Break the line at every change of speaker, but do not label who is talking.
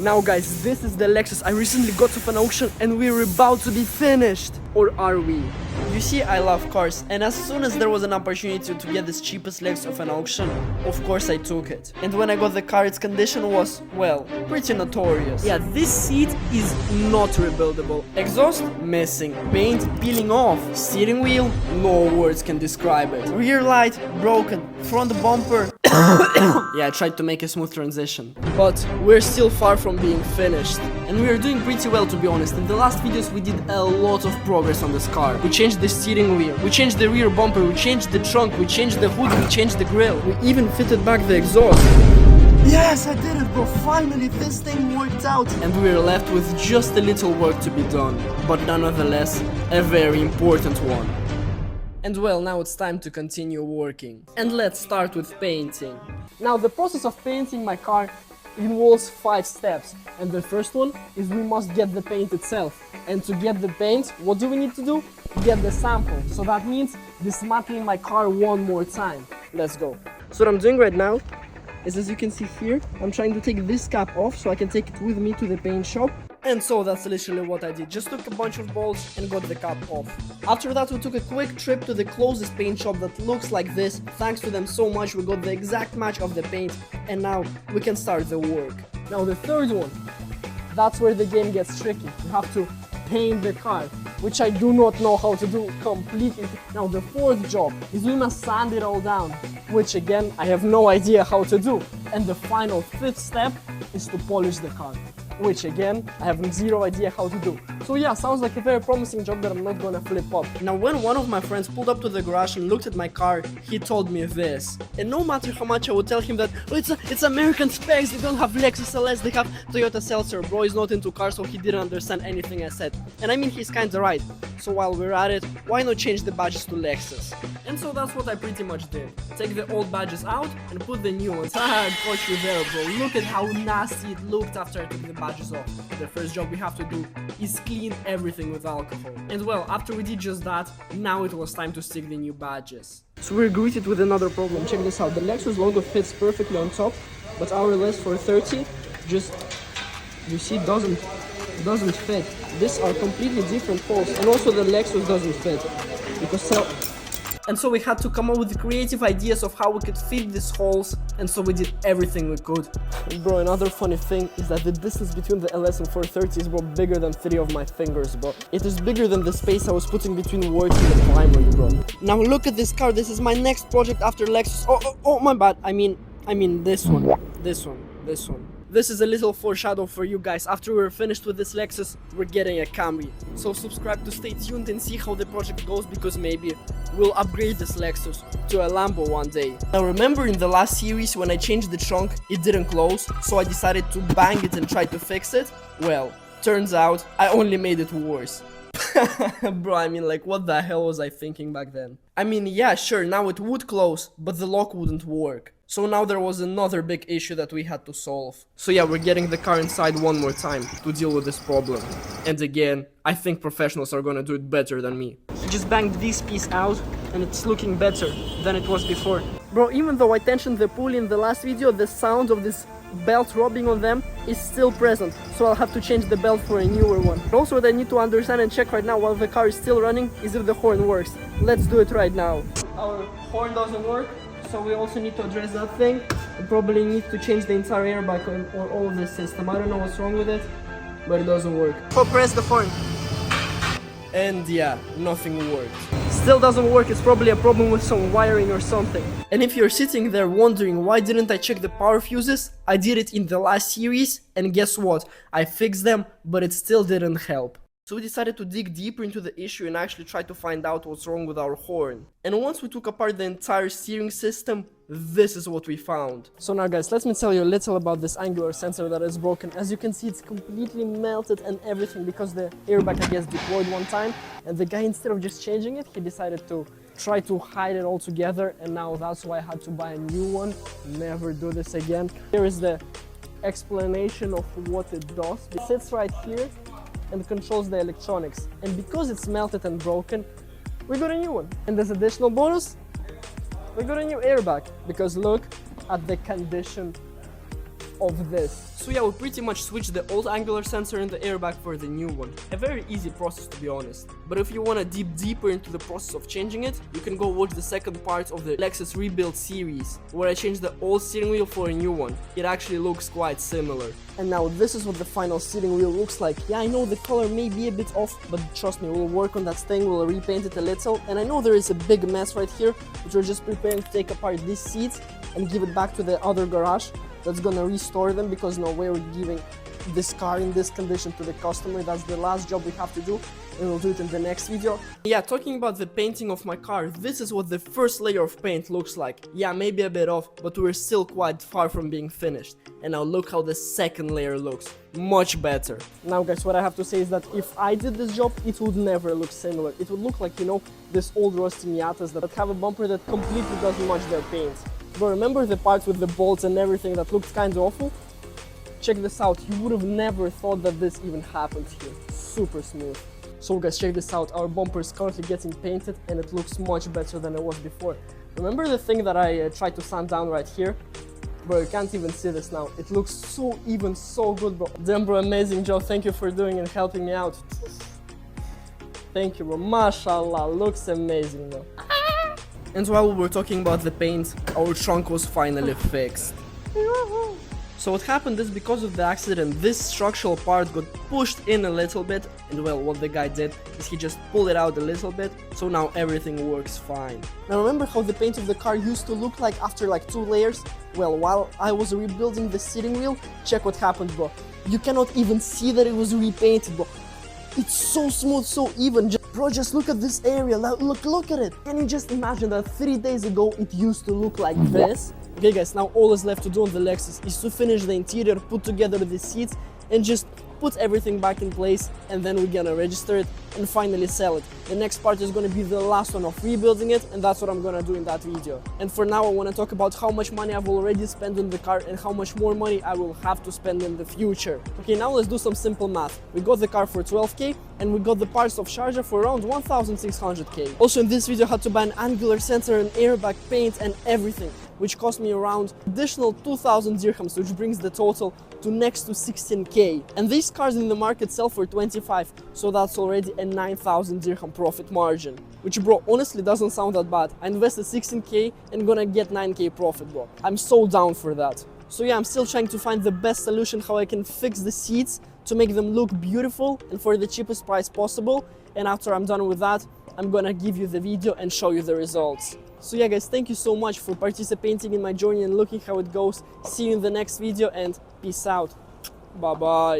Now guys, this is the Lexus I recently got off an auction and we're about to be finished. Or are we? You see, I love cars, and as soon as there was an opportunity to get this cheapest Lexus off an auction, of course I took it. And when I got the car, its condition was, well, pretty notorious. Yeah, this seat is not rebuildable. Exhaust? Missing. Paint? Peeling off. Steering wheel? No words can describe it. Rear light? Broken. Front bumper? Yeah, I tried to make a smooth transition. But we're still far from being finished. And we are doing pretty well, to be honest. In the last videos we did a lot of progress on this car. We changed the steering wheel, we changed the rear bumper, we changed the trunk, we changed the hood, we changed the grille. We even fitted back the exhaust. Yes, I did it, bro. Finally, this thing worked out. And we're left with just a little work to be done. But nonetheless, a very important one. And well, now it's time to continue working. And let's start with painting. Now, the process of painting my car involves 5 steps. And the first one is we must get the paint itself. And to get the paint, what do we need to do? Get the sample. So that means dismantling my car one more time. Let's go. So what I'm doing right now is, as you can see here, I'm trying to take this cap off so I can take it with me to the paint shop. And so that's literally what I did. Just took a bunch of bolts and got the cap off. After that, we took a quick trip to the closest paint shop that looks like this. Thanks to them so much, we got the exact match of the paint, and now we can start the work. Now the third one, that's where the game gets tricky. You have to paint the car, which I do not know how to do completely. Now the fourth job is we must sand it all down, which again, I have no idea how to do. And the final 5th step is to polish the car, which again, I have zero idea how to do. So yeah, sounds like a very promising job that I'm not gonna flip up. Now when one of my friends pulled up to the garage and looked at my car, he told me this. And no matter how much I would tell him that, oh, it's American specs, they don't have Lexus LS, they have Toyota Seltzer. Bro is not into cars, so he didn't understand anything I said. And I mean, he's kinda right. So while we're at it, why not change the badges to Lexus? And so that's what I pretty much did. Take the old badges out and put the new ones. I got you there, bro. Look at how nasty it looked after I took the badges off. The first job we have to do is clean everything with alcohol. And well, after we did just that, now it was time to stick the new badges. So we're greeted with another problem. Check this out. The Lexus logo fits perfectly on top, but our list for 30 just, you see, doesn't fit. These are completely different holes, and also the Lexus doesn't fit and so we had to come up with creative ideas of how we could fit these holes, and so we did everything we could. And bro, another funny thing is that the distance between the LS and 430 is, bro, bigger than 3 of my fingers, bro. It is bigger than the space I was putting between words in the primary, bro. Now look at this car. This is my next project after Lexus. Oh, my bad. I mean this one. This is a little foreshadow for you guys. After we're finished with this Lexus, we're getting a Camry. So subscribe to stay tuned and see how the project goes, because maybe we'll upgrade this Lexus to a Lambo one day. Now remember in the last series when I changed the trunk, it didn't close, so I decided to bang it and try to fix it? Well, turns out I only made it worse. Bro, I mean, like, what the hell was I thinking back then? I mean, yeah, sure, now it would close, but the lock wouldn't work. So now there was another big issue that we had to solve. So yeah, we're getting the car inside one more time to deal with this problem. And again, I think professionals are gonna do it better than me. He just banged this piece out and it's looking better than it was before. Bro, even though I tensioned the pulley in the last video, the sound of this belt rubbing on them is still present. So I'll have to change the belt for a newer one. Also, what I need to understand and check right now while the car is still running is if the horn works. Let's do it right now. Our horn doesn't work. So we also need to address that thing. We probably need to change the entire airbag or all of the system. I don't know what's wrong with it, but it doesn't work. So press the horn. And yeah, nothing worked. Still doesn't work. It's probably a problem with some wiring or something. And if you're sitting there wondering why didn't I check the power fuses, I did it in the last series, and guess what? I fixed them, but it still didn't help. So we decided to dig deeper into the issue and actually try to find out what's wrong with our horn. And once we took apart the entire steering system, this is what we found. So now guys, let me tell you a little about this angular sensor that is broken. As you can see, it's completely melted and everything because the airbag, I guess, deployed one time. And the guy, instead of just changing it, he decided to try to hide it all together. And now that's why I had to buy a new one. Never do this again. Here is the explanation of what it does. It sits right here and controls the electronics, and because it's melted and broken, we got a new one. And as additional bonus, we got a new airbag, because look at the condition of this. So yeah, we pretty much switched the old angular sensor in the airbag for the new one. A very easy process, to be honest. But if you want to deep deeper into the process of changing it, you can go watch the second part of the Lexus rebuild series, where I changed the old steering wheel for a new one. It actually looks quite similar. And now this is what the final steering wheel looks like. Yeah, I know the color may be a bit off, but trust me, we'll work on that thing, we'll repaint it a little. And I know there is a big mess right here, which we're just preparing to take apart these seats and give it back to the other garage that's gonna restore them, because no way we're giving this car in this condition to the customer. That's the last job we have to do, and we'll do it in the next video. Yeah, talking about the painting of my car, this is what the first layer of paint looks like. Yeah, maybe a bit off, but we're still quite far from being finished. And now look how the second layer looks. Much better. Now guys, what I have to say is that if I did this job, it would never look similar. It would look like, you know, this old rusty Miatas that have a bumper that completely doesn't match their paint. But remember the parts with the bolts and everything that looked kind of awful? Check this out, you would have never thought that this even happened here. Super smooth. So guys, check this out, our bumper is currently getting painted and it looks much better than it was before. Remember the thing that I tried to sand down right here? Bro, you can't even see this now. It looks so even, so good, bro. Damn, bro, amazing job. Thank you for doing and helping me out. Thank you, bro. Mashallah, looks amazing, bro. And while we were talking about the paint, our trunk was finally fixed. So what happened is, because of the accident, this structural part got pushed in a little bit, and well, what the guy did is he just pulled it out a little bit, so now everything works fine. Now remember how the paint of the car used to look like after like 2 layers? Well, while I was rebuilding the steering wheel, check what happened, bro. You cannot even see that it was repainted, bro. It's so smooth, so even. Bro, just look at this area, look at it. Can you just imagine that 3 days ago it used to look like this? Okay guys, now all is left to do on the Lexus is to finish the interior, put together the seats, and just put everything back in place, and then we're gonna register it and finally sell it. The next part is gonna be the last one of rebuilding it, and that's what I'm gonna do in that video. And for now I wanna talk about how much money I've already spent on the car and how much more money I will have to spend in the future. Okay, now let's do some simple math. We got the car for 12k and we got the parts of Sharjah for around 1600k. Also in this video I had to buy an angular sensor, an airbag, paint and everything, which cost me around additional 2000 dirhams, which brings the total to next to 16k. And these cars in the market sell for 25, so that's already a 9000 dirham profit margin, which, bro, honestly doesn't sound that bad. I invested 16k and gonna get 9k profit, bro. I'm so down for that. So yeah, I'm still trying to find the best solution how I can fix the seats to make them look beautiful and for the cheapest price possible. And after I'm done with that, I'm gonna give you the video and show you the results. So yeah guys, thank you so much for participating in my journey and looking how it goes. See you in the next video and peace out. Bye bye.